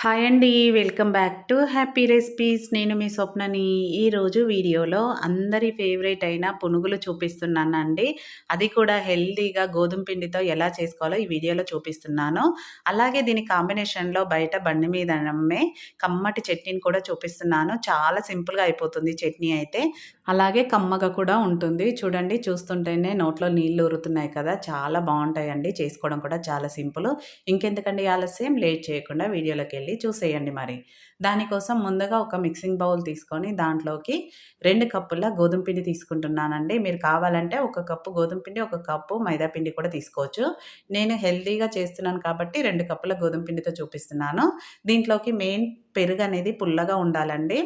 Hi అండి. Welcome back to happy recipes. నేను మీ స్వప్నని. ఈరోజు వీడియోలో అందరి ఫేవరెట్ అయిన పునుగులు చూపిస్తున్నానండి. అది కూడా హెల్తీగా గోధుమ పిండితో ఎలా చేసుకోవాలో ఈ వీడియోలో చూపిస్తున్నాను. అలాగే దీని కాంబినేషన్‌లో బయట బండి మీద అమ్మే కమ్మటి చట్నీని కూడా చూపిస్తున్నాను. చాలా సింపుల్‌గా అయిపోతుంది చట్నీ అయితే. అలాగే కమ్మగా కూడా ఉంటుంది. చూడండి, చూస్తుంటేనే నోట్లో నీళ్లు ఊరుతున్నాయి కదా! చాలా బావుంటాయండి. చేసుకోవడం కూడా చాలా సింపుల్. ఇంకెందుకండి ఆలస్యం, లేట్ చేయకుండా వీడియోలోకెళ్ళి చూసేయండి మరి. దానికోసం ముందుగా ఒక మిక్సింగ్ బౌల్ తీసుకొని దాంట్లోకి 2 కప్పుల గోధుమ పిండి తీసుకుంటున్నానండి. మీరు కావాలంటే 1 కప్పు గోధుమ పిండి, 1 కప్పు మైదా పిండి కూడా తీసుకోవచ్చు. నేను హెల్తీగా చేస్తున్నాను కాబట్టి 2 కప్పుల గోధుమ పిండితో చూపిస్తున్నాను. దీంట్లోకి మెయిన్ పెరుగనేది పుల్లగా ఉండాలండి.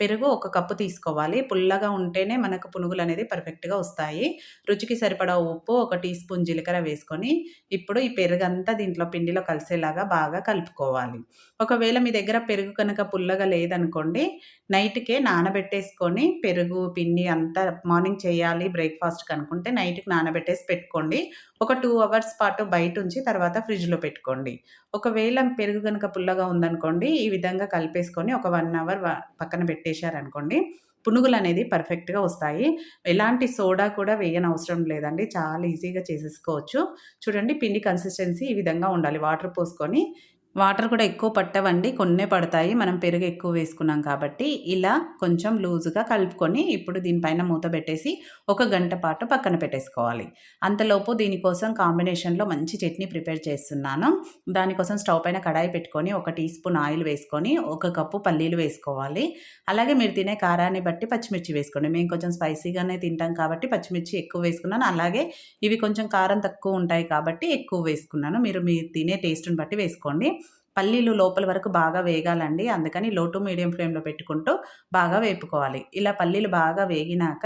పెరుగు 1 కప్పు తీసుకోవాలి. పుల్లగా ఉంటేనే మనకు పునుగులనేది పర్ఫెక్ట్‌గా వస్తాయి. రుచికి సరిపడా ఉప్పు, 1 టీ స్పూన్ జీలకర్ర వేసుకొని, ఇప్పుడు ఈ పెరుగంతా దీంట్లో పిండిలో కలిసేలాగా బాగా కలుపుకోవాలి. ఒకవేళ మీ దగ్గర పెరుగు కనుక పుల్లగా లేదనుకోండి, నైట్‌కే నానబెట్టేసుకొని పెరుగు, పిండి అంతా మార్నింగ్ చేయాలి బ్రేక్‌ఫాస్ట్‌కి అనుకుంటే నైట్‌కి నానబెట్టేసి పెట్టుకోండి. ఒక 2 అవర్స్ పాటు బయటుంచి తర్వాత ఫ్రిడ్జ్‌లో పెట్టుకోండి. ఒకవేళ పెరుగు గనుక పుల్లగా ఉందనుకోండి, ఈ విధంగా కలిపేసుకొని ఒక 1 అవర్ పక్కన పెట్టేశారనుకోండి, పునుగులనేది పర్ఫెక్ట్‌గా వస్తాయి. ఎలాంటి సోడా కూడా వేయనవసరం లేదండి. చాలా ఈజీగా చేసేసుకోవచ్చు. చూడండి, పిండి కన్సిస్టెన్సీ ఈ విధంగా ఉండాలి. వాటర్ పోసుకొని, వాటర్ కూడా ఎక్కువ పట్టవండి. కొన్నే పడతాయి. మనం పెరుగు ఎక్కువ వేసుకున్నాం కాబట్టి, ఇలా కొంచెం లూజుగా కలుపుకొని, ఇప్పుడు దీనిపైన మూత పెట్టేసి ఒక గంట పాటు పక్కన పెట్టేసుకోవాలి. అంతలోపు దీనికోసం కాంబినేషన్‌లో మంచి చట్నీ ప్రిపేర్ చేస్తున్నాను. దానికోసం స్టవ్ పైన కడాయి పెట్టుకొని, 1 టీ స్పూన్ ఆయిల్ వేసుకొని, 1 కప్పు పల్లీలు వేసుకోవాలి. అలాగే మీరు తినే కారాన్ని బట్టి పచ్చిమిర్చి వేసుకోండి. మేము కొంచెం స్పైసీగానే తింటాం కాబట్టి పచ్చిమిర్చి ఎక్కువ వేసుకున్నాను. అలాగే ఇవి కొంచెం కారం తక్కువ ఉంటాయి కాబట్టి ఎక్కువ వేసుకున్నాను. మీరు తినే టేస్ట్‌ని బట్టి వేసుకోండి. పల్లీలు లోపల వరకు బాగా వేగాలండి. అందుకని లో టు మీడియం ఫ్లేమ్‌లో పెట్టుకుంటూ బాగా వేపుకోవాలి. ఇలా పల్లీలు బాగా వేగినాక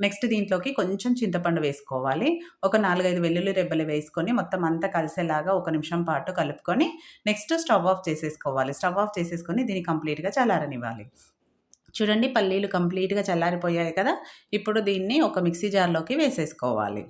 నెక్స్ట్ దీంట్లోకి కొంచెం చింతపండు వేసుకోవాలి. ఒక 4, 5 వెల్లుల్లి రెబ్బలు వేసుకొని మొత్తం అంతా కలిసేలాగా ఒక నిమిషం పాటు కలుపుకొని నెక్స్ట్ స్టవ్ ఆఫ్ చేసేసుకోవాలి. స్టవ్ ఆఫ్ చేసేసుకొని దీన్ని కంప్లీట్‌గా చల్లారనివ్వాలి. చూడండి, పల్లీలు కంప్లీట్‌గా చల్లారిపోయాయి కదా! ఇప్పుడు దీన్ని ఒక మిక్సీ జార్‌లోకి వేసేసుకోవాలి.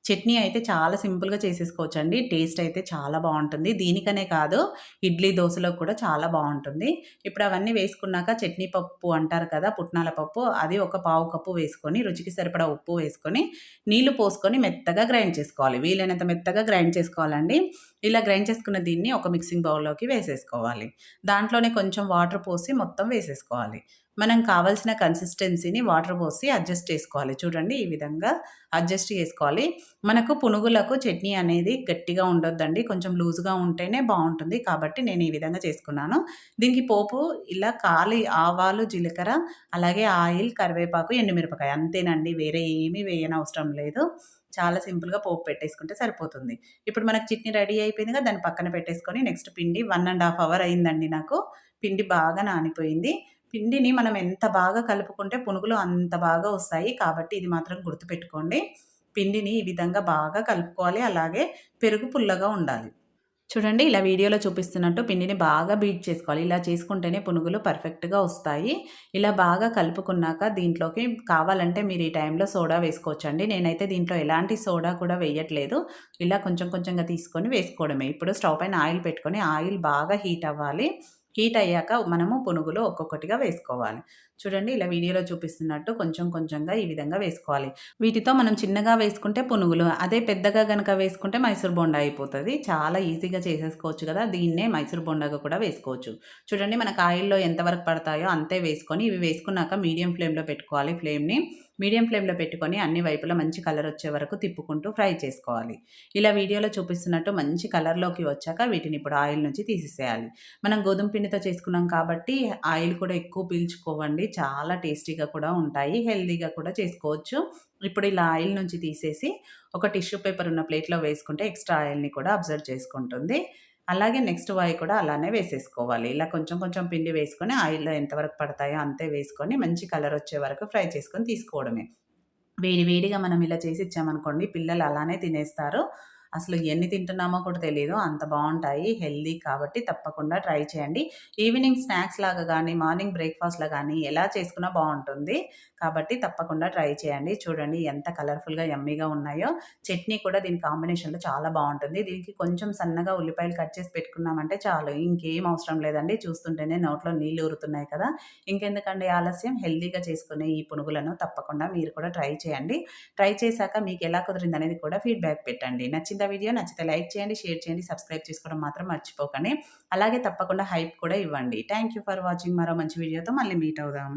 చట్నీ అయితే చాలా సింపుల్‌గా చేసేసుకోవచ్చండి. టేస్ట్ అయితే చాలా బావుంటుంది. దీనికనే కాదు, ఇడ్లీ, దోసలోకి కూడా చాలా బావుంటుంది. ఇప్పుడు అవన్నీ వేసుకున్నాక చట్నీ పప్పు అంటారు కదా! పుట్నాల పప్పు, అది ఒక పావు కప్పు వేసుకొని, రుచికి సరిపడా ఉప్పు వేసుకొని, నీళ్లు పోసుకొని మెత్తగా గ్రైండ్ చేసుకోవాలి. వీలైనంత మెత్తగా గ్రైండ్ చేసుకోవాలండి. ఇలా గ్రైండ్ చేసుకున్న దీన్ని ఒక మిక్సింగ్ బౌల్‌లోకి వేసేసుకోవాలి. దాంట్లోనే కొంచెం వాటర్ పోసి మొత్తం వేసేసుకోవాలి. మనం కావాల్సిన కన్సిస్టెన్సీని వాటర్ పోసి అడ్జస్ట్ చేసుకోవాలి. చూడండి, ఈ విధంగా అడ్జస్ట్ చేసుకోవాలి. మనకు పునుగులకు చట్నీ అనేది గట్టిగా ఉండొద్దండి. కొంచెం లూజ్‌గా ఉంటేనే బావుంటుంది. కాబట్టి నేను ఈ విధంగా చేసుకున్నాను. దీనికి పోపు ఇలా ఆవాలు, జీలకర్ర, అలాగే ఆయిల్, కరివేపాకు, ఎండుమిరపకాయ అంతేనండి. వేరే ఏమీ వేయనవసరం లేదు. చాలా సింపుల్‌గా పోపు పెట్టేసుకుంటే సరిపోతుంది. ఇప్పుడు మనకు చట్నీ రెడీ అయిపోయిందిగా, దాన్ని పక్కన పెట్టేసుకొని నెక్స్ట్ పిండి 1 ½ అవర్ అయిందండి నాకు. పిండి బాగా నానిపోయింది. పిండిని మనం ఎంత బాగా కలుపుకుంటే పునుగులు అంత బాగా వస్తాయి. కాబట్టి ఇది మాత్రం గుర్తుపెట్టుకోండి. పిండిని ఈ విధంగా బాగా కలుపుకోవాలి. అలాగే పెరుగు పుల్లగా ఉండాలి. చూడండి, ఇలా వీడియోలో చూపిస్తున్నట్టు పిండిని బాగా బీట్ చేసుకోవాలి. ఇలా చేసుకుంటేనే పునుగులు పర్ఫెక్ట్‌గా వస్తాయి. ఇలా బాగా కలుపుకున్నాక దీంట్లోకి కావాలంటే మీరు ఈ టైంలో సోడా వేసుకోవచ్చండి. నేనైతే దీంట్లో ఎలాంటి సోడా కూడా వేయట్లేదు. ఇలా కొంచెం కొంచెంగా తీసుకొని వేసుకోవడమే. ఇప్పుడు స్టవ్ పైన ఆయిల్ పెట్టుకొని ఆయిల్ బాగా హీట్ అవ్వాలి. హీట్ అయ్యాక మనము పునుగులు ఒక్కొక్కటిగా వేసుకోవాలి. చూడండి, ఇలా వీడియోలో చూపిస్తున్నట్టు కొంచెం కొంచెంగా ఈ విధంగా వేసుకోవాలి. వీటితో మనం చిన్నగా వేసుకుంటే పునుగులు, అదే పెద్దగా గనక వేసుకుంటే మైసూర్ బోండా అయిపోతది. చాలా ఈజీగా చేసేసుకోవచ్చు కదా! దీన్నే మైసూర్ బోండాగా కూడా వేసుకోవచ్చు. చూడండి, మనకు ఆయిల్‌లో ఎంతవరకు పడతాయో అంతే వేసుకొని, ఇవి వేసుకున్నాక మీడియం ఫ్లేమ్‌లో పెట్టుకోవాలి ఫ్లేమ్‌ని. మీడియం ఫ్లేమ్‌లో పెట్టుకొని అన్ని వైపులా మంచి కలర్ వచ్చే వరకు తిప్పుకుంటూ ఫ్రై చేసుకోవాలి. ఇలా వీడియోలో చూపిస్తున్నట్టు మంచి కలర్‌లోకి వచ్చాక వీటిని ఇప్పుడు ఆయిల్ నుంచి తీసేసేయాలి. మనం గోధుమ పిండితో చేసుకున్నాం కాబట్టి ఆయిల్ కూడా ఎక్కువ పీల్చుకోవండి. చాలా టేస్టీగా కూడా ఉంటాయి. హెల్తీగా కూడా చేసుకోవచ్చు. ఇప్పుడు ఇలా ఆయిల్ నుంచి తీసేసి ఒక టిష్యూ పేపర్ ఉన్న ప్లేట్‌లో వేసుకుంటే ఎక్స్‌ట్రా ఆయిల్‌ని కూడా అబ్జర్వ్ చేసుకుంటుంది. అలాగే నెక్స్ట్ వాయి కూడా అలానే వేసేసుకోవాలి. ఇలా కొంచెం కొంచెం పిండి వేసుకొని ఆయిల్‌లో ఎంతవరకు పడతాయో అంతే వేసుకొని మంచి కలర్ వచ్చే వరకు ఫ్రై చేసుకొని తీసుకోవడమే. వేడి వేడిగా మనం ఇలా చేసి ఇచ్చామనుకోండి, పిల్లలు అలానే తినేస్తారు. అసలు ఎన్ని తింటున్నామో కూడా తెలీదు. అంత బావుంటాయి. హెల్తీ కాబట్టి తప్పకుండా ట్రై చేయండి. ఈవినింగ్ స్నాక్స్ లాగా గానీ, మార్నింగ్ బ్రేక్‌ఫాస్ట్‌లా గానీ ఎలా చేసుకున్నా బావుంటుంది. కాబట్టి తప్పకుండా ట్రై చేయండి. చూడండి ఎంత కలర్‌ఫుల్‌గా, యమ్మీగా ఉన్నాయో. చట్నీ కూడా దీని కాంబినేషన్‌లో చాలా బావుంటుంది. దీనికి కొంచెం సన్నగా ఉల్లిపాయలు కట్ చేసి పెట్టుకున్నామంటే చాలు. ఇంకేం అవసరం లేదండి. చూస్తుంటేనే నోట్లో నీళ్లు ఊరుతున్నాయి కదా! ఇంకెందుకండి ఆలస్యం, హెల్తీగా చేసుకునే ఈ పునుగులను తప్పకుండా మీరు కూడా ట్రై చేయండి. ట్రై చేశాక మీకెలా కుదిరిందనేది కూడా ఫీడ్‌బ్యాక్ పెట్టండి. నచ్చిందా వీడియో? నచ్చితే లైక్ చేయండి, షేర్ చేయండి, సబ్స్క్రైబ్ చేసుకోవడం మాత్రం మర్చిపోకండి. అలాగే తప్పకుండా హైప్ కూడా ఇవ్వండి. Thank you for watching. మరో మంచి వీడియోతో మళ్ళీ మీట్ అవుదాం.